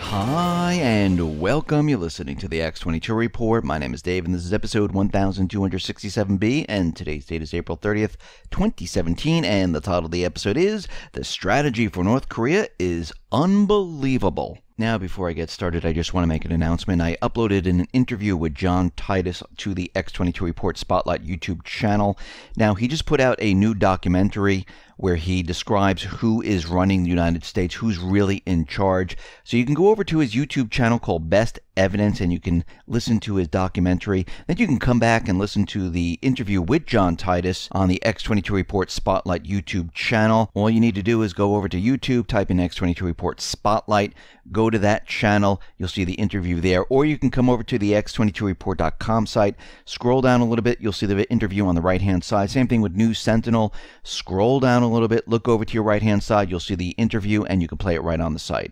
Hi, and welcome. You're listening to the X22 Report. My name is Dave, and this is episode 1267B, and today's date is April 30th, 2017, and the title of the episode is The Strategy for North Korea is Unbelievable. Now, before I get started, I just want to make an announcement. I uploaded an interview with John Titus to the X22 Report Spotlight YouTube channel. Now, he just put out a new documentary where he describes who is running the United States, who's really in charge. So you can go over to his YouTube channel called Best Evidence, and you can listen to his documentary. Then you can come back and listen to the interview with John Titus on the X22 Report Spotlight YouTube channel. All you need to do is go over to YouTube, type in X22 Report Spotlight, go to that channel, you'll see the interview there, or you can come over to the x22report.com site, scroll down a little bit, you'll see the interview on the right-hand side. Same thing with News Sentinel. Scroll down a little bit, look over to your right-hand side, you'll see the interview, and you can play it right on the site.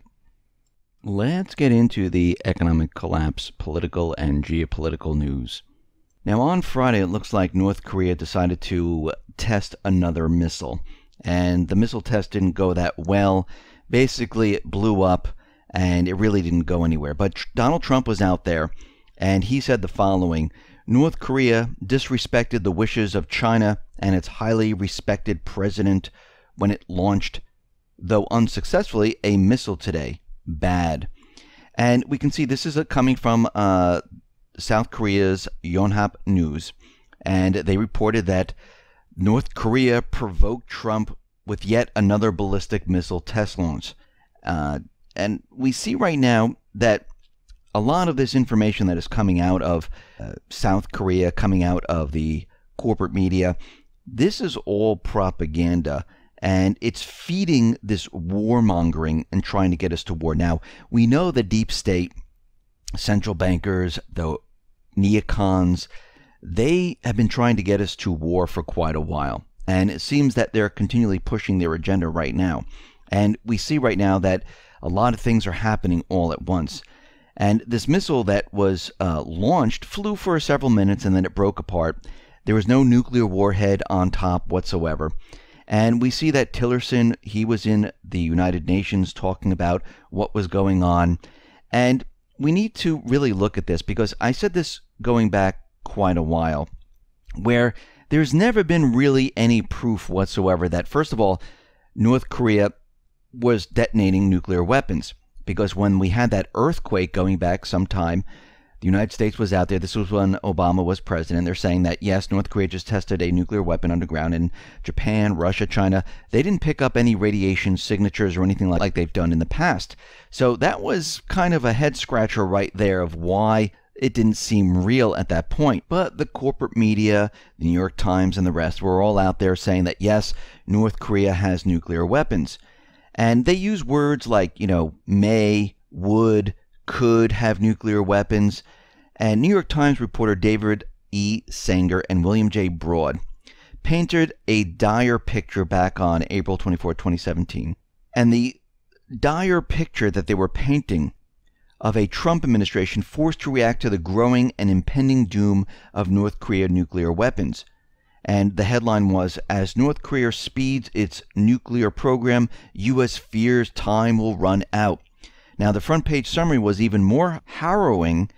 Let's get into the economic collapse, political and geopolitical news. Now, on Friday, it looks like North Korea decided to test another missile, and the missile test didn't go that well. Basically, it blew up, and it really didn't go anywhere. But Donald Trump was out there, and he said the following: North Korea disrespected the wishes of China and its highly respected president when it launched, though unsuccessfully, a missile today. Bad. And we can see this is coming from South Korea's Yonhap News, and they reported that North Korea provoked Trump with yet another ballistic missile test launch. And we see right now that a lot of this information that is coming out of South Korea, coming out of the corporate media, this is all propaganda. And it's feeding this warmongering and trying to get us to war. Now, we know the deep state, central bankers, the neocons, they have been trying to get us to war for quite a while. And it seems that they're continually pushing their agenda right now. And we see right now that a lot of things are happening all at once. And this missile that was launched flew for several minutes and then it broke apart. There was no nuclear warhead on top whatsoever. And we see that Tillerson, he was in the United Nations talking about what was going on. And we need to really look at this, because I said this going back quite a while, where there's never been really any proof whatsoever that, first of all, North Korea was detonating nuclear weapons. Because when we had that earthquake going back some time, the United States was out there. This was when Obama was president. They're saying that, yes, North Korea just tested a nuclear weapon underground. In Japan, Russia, China, they didn't pick up any radiation signatures or anything like they've done in the past. So that was kind of a head scratcher right there of why it didn't seem real at that point. But the corporate media, the New York Times and the rest, were all out there saying that, yes, North Korea has nuclear weapons. And they use words like, may, would, could have nuclear weapons. And New York Times reporter David E. Sanger and William J. Broad painted a dire picture back on April 24, 2017. And the dire picture that they were painting of a Trump administration forced to react to the growing and impending doom of North Korea nuclear weapons. And the headline was, as North Korea speeds its nuclear program, U.S. fears time will run out. Now, the front page summary was even more harrowing,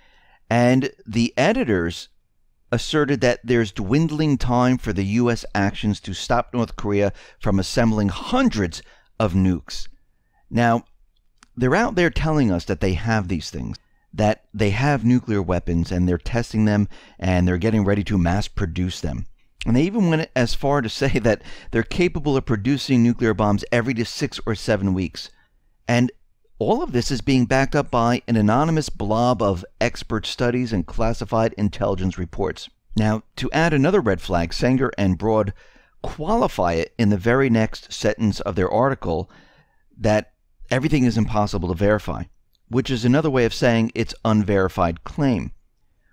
and the editors asserted that there's dwindling time for the U.S. actions to stop North Korea from assembling hundreds of nukes. Now, they're out there telling us that they have these things, that they have nuclear weapons, and they're testing them, and they're getting ready to mass produce them. And they even went as far to say that they're capable of producing nuclear bombs every 6 or 7 weeks. And all of this is being backed up by an anonymous blob of expert studies and classified intelligence reports. Now, to add another red flag, Sanger and Broad qualify it in the very next sentence of their article that everything is impossible to verify, which is another way of saying it's unverified claim.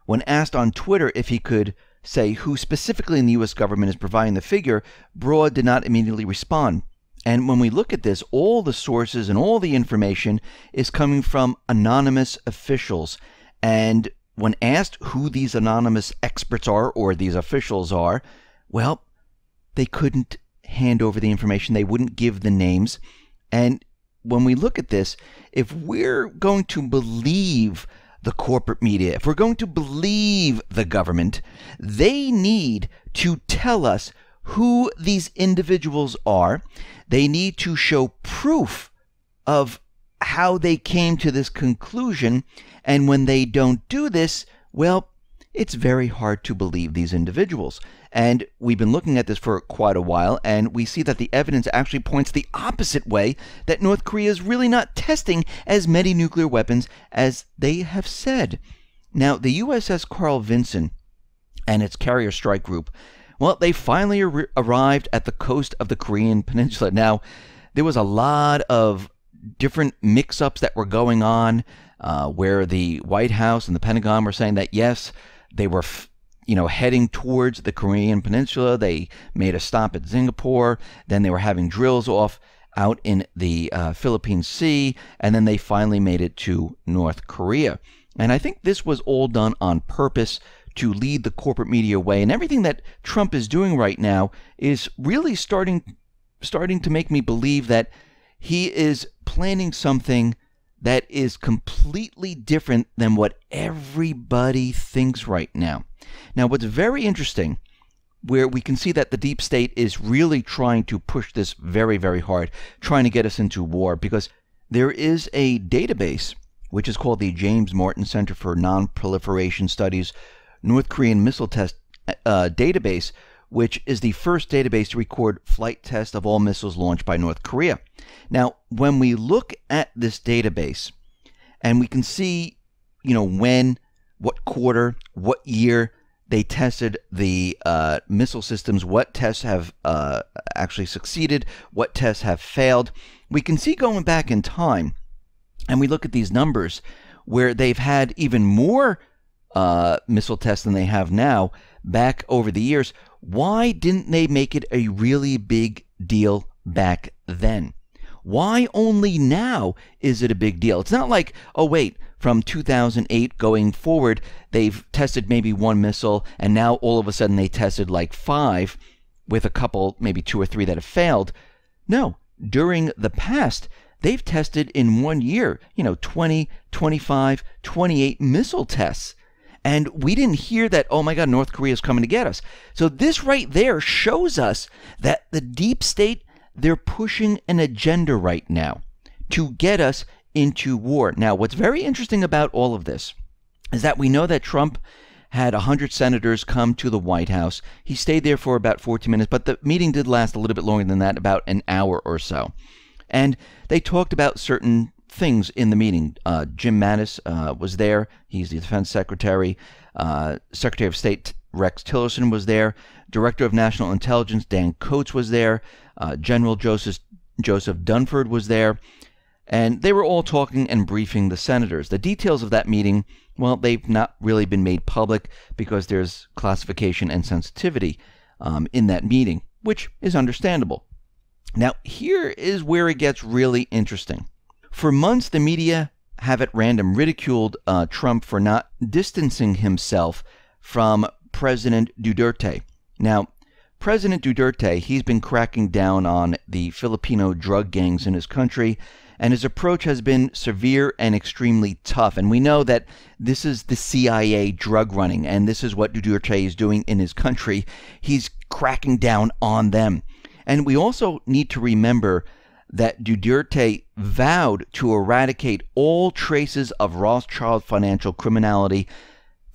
When asked on Twitter if he could say who specifically in the U.S. government is providing the figure, Broad did not immediately respond. And when we look at this, all the sources and all the information is coming from anonymous officials. And when asked who these anonymous experts are or these officials are, well, they couldn't hand over the information. They wouldn't give the names. And when we look at this, if we're going to believe the corporate media, if we're going to believe the government, they need to tell us who these individuals are. They need to show proof of how they came to this conclusion. And when they don't do this, well, it's very hard to believe these individuals. And we've been looking at this for quite a while, and we see that the evidence actually points the opposite way, that North Korea is really not testing as many nuclear weapons as they have said. Now, the USS Carl Vinson and its carrier strike group, well, they finally arrived at the coast of the Korean Peninsula. Now, there was a lot of different mix-ups that were going on, where the White House and the Pentagon were saying that, yes, they were heading towards the Korean Peninsula. They made a stop at Singapore. Then they were having drills off out in the Philippine Sea. And then they finally made it to North Korea. And I think this was all done on purpose to lead the corporate media away. And everything that Trump is doing right now is really starting to make me believe that he is planning something that is completely different than what everybody thinks right now. Now, what's very interesting, where we can see that the deep state is really trying to push this very, very hard, trying to get us into war, because there is a database, which is called the James Martin Center for Non-Proliferation Studies North Korean Missile Test database, which is the first database to record flight tests of all missiles launched by North Korea. Now, when we look at this database, and we can see, when, what quarter, what year they tested the missile systems, what tests have actually succeeded, what tests have failed, we can see going back in time, and we look at these numbers where they've had even more missile tests than they have now back over the years. Why didn't they make it a really big deal back then? Why only now is it a big deal? It's not like, oh wait, from 2008 going forward, they've tested maybe one missile, and now all of a sudden they tested like 5 with a couple, maybe 2 or 3 that have failed. No, during the past, they've tested in 1 year, 20, 25, 28 missile tests. And we didn't hear that, oh my God, North Korea is coming to get us. So this right there shows us that the deep state, they're pushing an agenda right now to get us into war. Now, what's very interesting about all of this is that we know that Trump had 100 senators come to the White House. He stayed there for about 14 minutes, but the meeting did last a little bit longer than that, about an hour or so. And they talked about certain things in the meeting. Jim Mattis was there. He's the defense secretary. Secretary of State Rex Tillerson was there. Director of National Intelligence Dan Coats was there. General Joseph Dunford was there. And they were all talking and briefing the senators. The details of that meeting, well, they've not really been made public because there's classification and sensitivity in that meeting, which is understandable. Now, here is where it gets really interesting. For months, the media have at random ridiculed Trump for not distancing himself from President Duterte. Now, President Duterte, he's been cracking down on the Filipino drug gangs in his country, and his approach has been severe and extremely tough. And we know that this is the CIA drug running, and this is what Duterte is doing in his country. He's cracking down on them. And we also need to remember that Duterte vowed to eradicate all traces of Rothschild financial criminality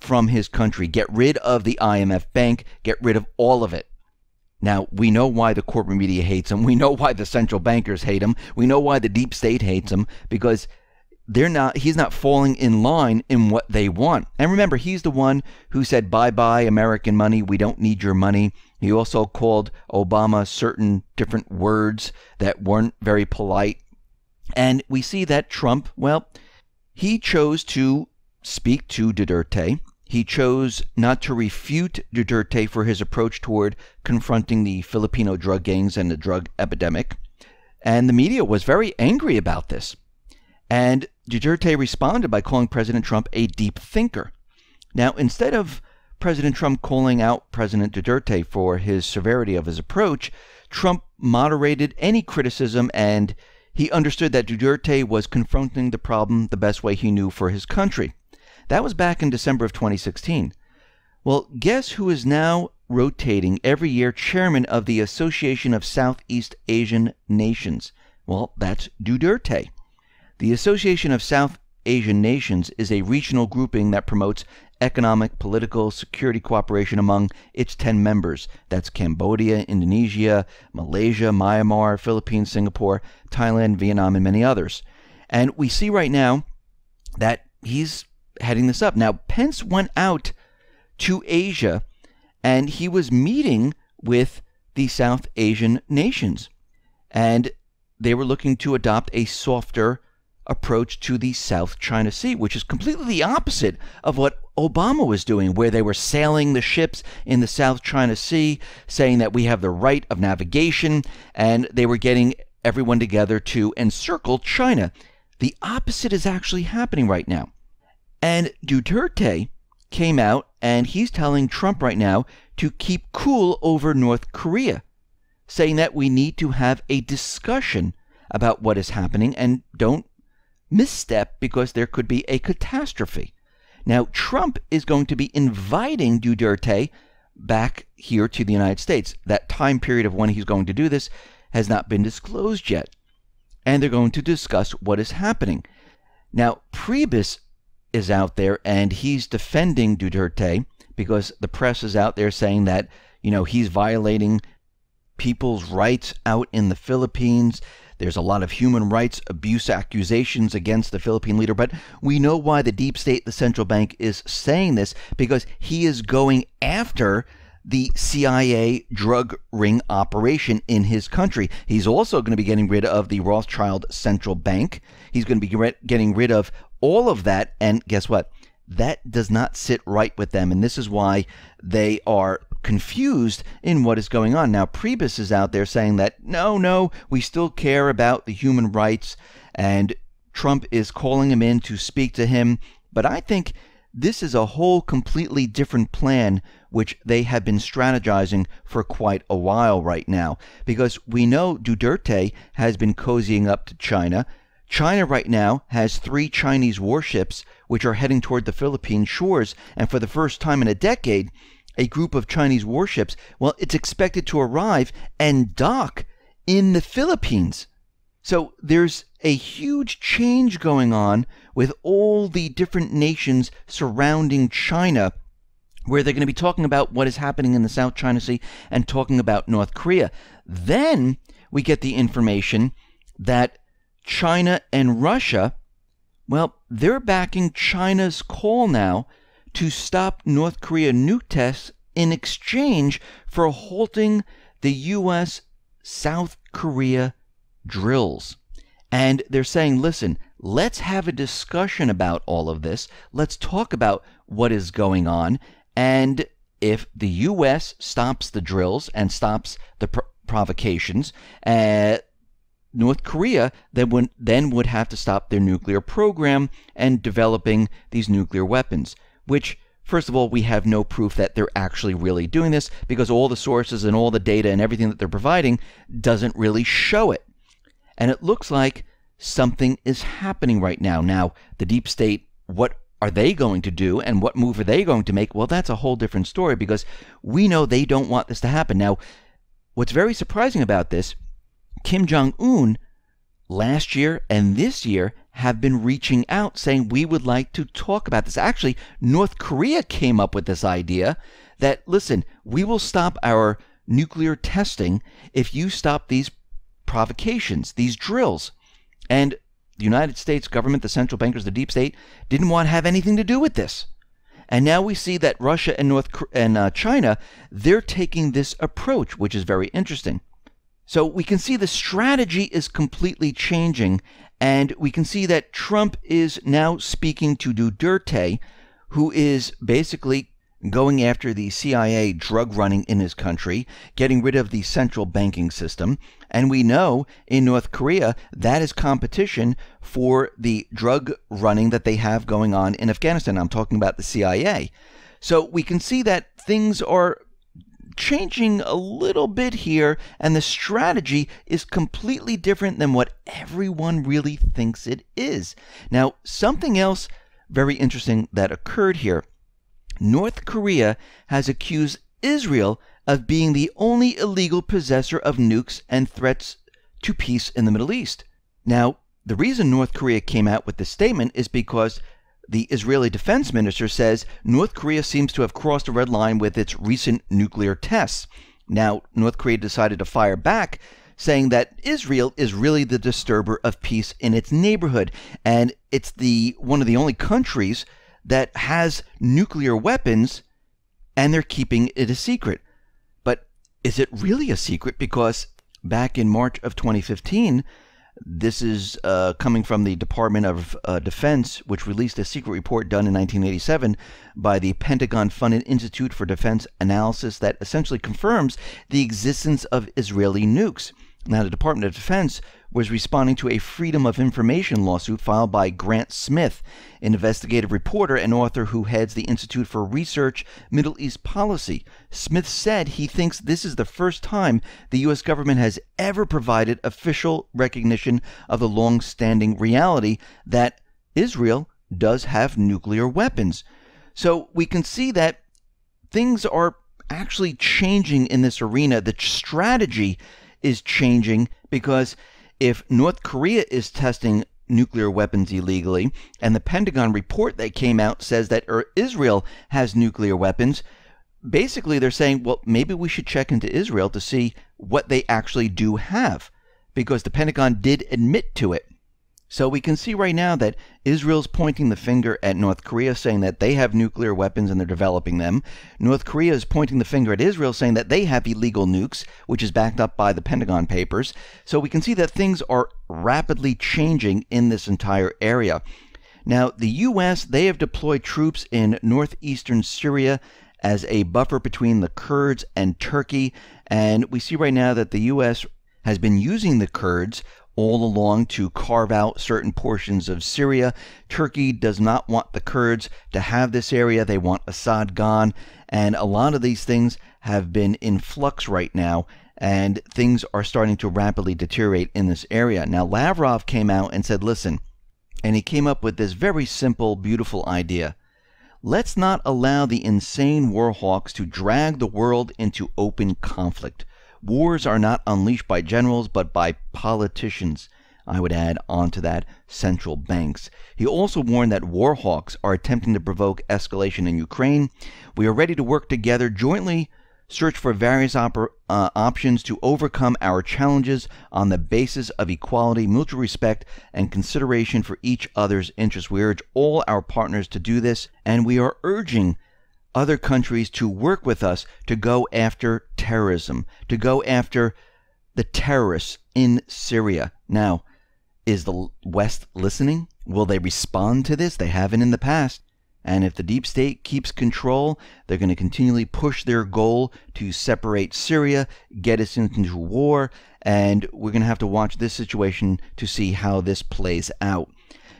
from his country. Get rid of the IMF bank, get rid of all of it. Now, we know why the corporate media hates him. We know why the central bankers hate him. We know why the deep state hates him, because he's not falling in line in what they want. And remember, he's the one who said, bye-bye American money, we don't need your money. He also called Obama certain different words that weren't very polite. And we see that Trump, well, he chose to speak to Duterte. He chose not to refute Duterte for his approach toward confronting the Filipino drug gangs and the drug epidemic. And the media was very angry about this. And Duterte responded by calling President Trump a deep thinker. Now, instead of President Trump calling out President Duterte for his severity of his approach, Trump moderated any criticism, and he understood that Duterte was confronting the problem the best way he knew for his country. That was back in December of 2016. Well, guess who is now rotating every year chairman of the Association of Southeast Asian Nations? Well, that's Duterte. The Association of South Asian Nations is a regional grouping that promotes economic, political, security cooperation among its 10 members. That's Cambodia, Indonesia, Malaysia, Myanmar, Philippines, Singapore, Thailand, Vietnam, and many others. And we see right now that he's heading this up. Now, Pence went out to Asia, and he was meeting with the South Asian nations. And they were looking to adopt a softer approach to the South China Sea, which is completely the opposite of what Obama was doing, where they were sailing the ships in the South China Sea, saying that we have the right of navigation, and they were getting everyone together to encircle China. The opposite is actually happening right now. And Duterte came out, and he's telling Trump right now to keep cool over North Korea, saying that we need to have a discussion about what is happening and don't misstep because there could be a catastrophe. Now, Trump is going to be inviting Duterte back here to the United States. That time period of when he's going to do this has not been disclosed yet. And they're going to discuss what is happening. Now, Priebus is out there and he's defending Duterte because the press is out there saying that, he's violating people's rights out in the Philippines. There's a lot of human rights abuse accusations against the Philippine leader, but we know why the deep state, the central bank, is saying this, because he is going after the CIA drug ring operation in his country. He's also going to be getting rid of the Rothschild Central Bank. He's going to be getting rid of all of that, and guess what? That does not sit right with them, and this is why they are confused in what is going on. Now, Priebus is out there saying that, no, we still care about the human rights, and Trump is calling him in to speak to him. But I think this is a whole completely different plan, which they have been strategizing for quite a while right now, because we know Duterte has been cozying up to China. China right now has 3 Chinese warships which are heading toward the Philippine shores, and for the first time in a decade, a group of Chinese warships, well, it's expected to arrive and dock in the Philippines. So there's a huge change going on with all the different nations surrounding China, where they're going to be talking about what is happening in the South China Sea and talking about North Korea. Then we get the information that China and Russia, well, they're backing China's call now to stop North Korea nuke tests in exchange for halting the U.S. South Korea drills. And they're saying, listen, let's have a discussion about all of this. Let's talk about what is going on. And if the U.S. stops the drills and stops the provocations, North Korea then would have to stop their nuclear program and developing these nuclear weapons, which, first of all, we have no proof that they're actually really doing this, because all the sources and all the data and everything that they're providing doesn't really show it. And it looks like something is happening right now. Now, the deep state, what are they going to do and what move are they going to make? Well, that's a whole different story, because we know they don't want this to happen. Now, what's very surprising about this, Kim Jong-un last year and this year have been reaching out saying we would like to talk about this. Actually, North Korea came up with this idea that, listen, we will stop our nuclear testing if you stop these provocations, these drills. And the United States government, the central bankers, the deep state, didn't want to have anything to do with this. And now we see that Russia and China, they're taking this approach, which is very interesting. So we can see the strategy is completely changing, and we can see that Trump is now speaking to Duterte, who is basically going after the CIA drug running in his country, getting rid of the central banking system. And we know in North Korea that is competition for the drug running that they have going on in Afghanistan. I'm talking about the CIA. So we can see that things are changing a little bit here, and the strategy is completely different than what everyone really thinks it is. Now, something else very interesting that occurred here. North Korea has accused Israel of being the only illegal possessor of nukes and threats to peace in the Middle East. Now, the reason North Korea came out with this statement is because the Israeli defense minister says North Korea seems to have crossed a red line with its recent nuclear tests. Now, North Korea decided to fire back, saying that Israel is really the disturber of peace in its neighborhood, and it's one of the only countries that has nuclear weapons, and they're keeping it a secret. But is it really a secret? Because back in March of 2015, this is coming from the Department of Defense, which released a secret report done in 1987 by the Pentagon-funded Institute for Defense Analysis that essentially confirms the existence of Israeli nukes. Now, the Department of Defense was responding to a Freedom of Information lawsuit filed by Grant Smith, an investigative reporter and author who heads the Institute for Research Middle East Policy. Smith said he thinks this is the first time the U.S. government has ever provided official recognition of the long-standing reality that Israel does have nuclear weapons. So we can see that things are actually changing in this arena. The strategy is changing, because if North Korea is testing nuclear weapons illegally, and the Pentagon report that came out says that Israel has nuclear weapons, basically they're saying, well, maybe we should check into Israel to see what they actually do have, because the Pentagon did admit to it. So we can see right now that Israel's pointing the finger at North Korea, saying that they have nuclear weapons and they're developing them. North Korea is pointing the finger at Israel, saying that they have illegal nukes, which is backed up by the Pentagon Papers. So we can see that things are rapidly changing in this entire area. Now, the U.S., they have deployed troops in northeastern Syria as a buffer between the Kurds and Turkey. And we see right now that the U.S. has been using the Kurds all along to carve out certain portions of Syria. Turkey does not want the Kurds to have this area. They want Assad gone. And a lot of these things have been in flux right now, and things are starting to rapidly deteriorate in this area. Now, Lavrov came out and said, listen, and he came up with this very simple, beautiful idea. Let's not allow the insane war hawks to drag the world into open conflict. Wars are not unleashed by generals, but by politicians. I would add onto that, central banks. He also warned that war hawks are attempting to provoke escalation in Ukraine. We are ready to work together, jointly search for various options to overcome our challenges on the basis of equality, mutual respect, and consideration for each other's interests. We urge all our partners to do this, and we are urging other countries to work with us to go after terrorism, to go after the terrorists in Syria. Now, is the West listening? Will they respond to this? They haven't in the past. And if the deep state keeps control, they're going to continually push their goal to separate Syria, get us into war, and we're going to have to watch this situation to see how this plays out.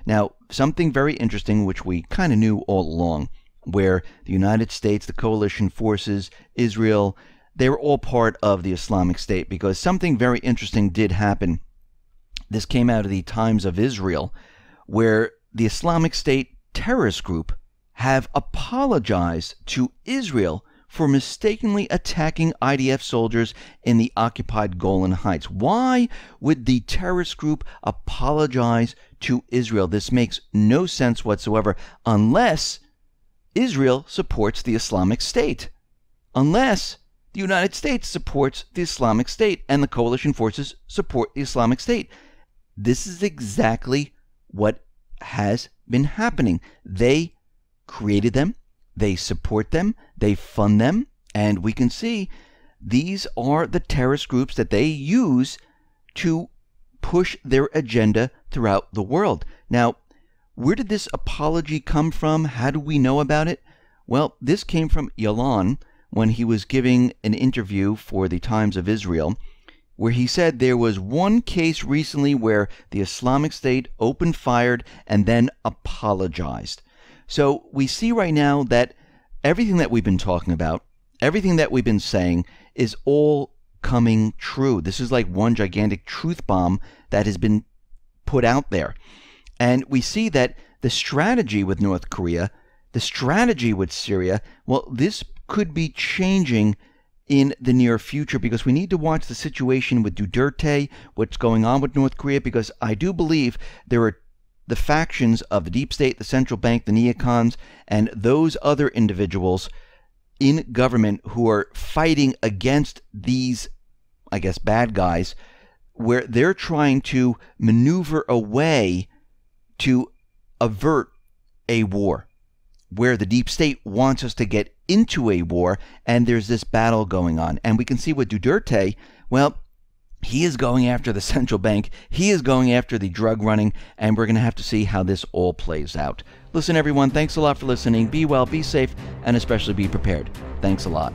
Now, something very interesting, which we kind of knew all along, where the United States, the coalition forces, Israel, they were all part of the Islamic State, because something very interesting did happen. This came out of the Times of Israel, where the Islamic State terrorist group have apologized to Israel for mistakenly attacking IDF soldiers in the occupied Golan Heights. Why would the terrorist group apologize to Israel? This makes no sense whatsoever, unless Israel supports the Islamic State, unless the United States supports the Islamic State and the coalition forces support the Islamic State. This is exactly what has been happening. They created them, they support them, they fund them, and we can see these are the terrorist groups that they use to push their agenda throughout the world. Now, where did this apology come from? How do we know about it? Well, this came from Yalan when he was giving an interview for the Times of Israel, where he said there was one case recently where the Islamic State opened fire and then apologized. So we see right now that everything that we've been talking about, everything that we've been saying is all coming true. This is like one gigantic truth bomb that has been put out there. And we see that the strategy with North Korea, the strategy with Syria, well, this could be changing in the near future, because we need to watch the situation with Duterte, what's going on with North Korea, because I do believe there are the factions of the deep state, the central bank, the neocons, and those other individuals in government who are fighting against these, I guess, bad guys, where they're trying to maneuver a way to avert a war, where the deep state wants us to get into a war, and there's this battle going on. And we can see with Duterte, well, he is going after the central bank, he is going after the drug running, and we're going to have to see how this all plays out. Listen, everyone, thanks a lot for listening. Be well, be safe, and especially be prepared. Thanks a lot.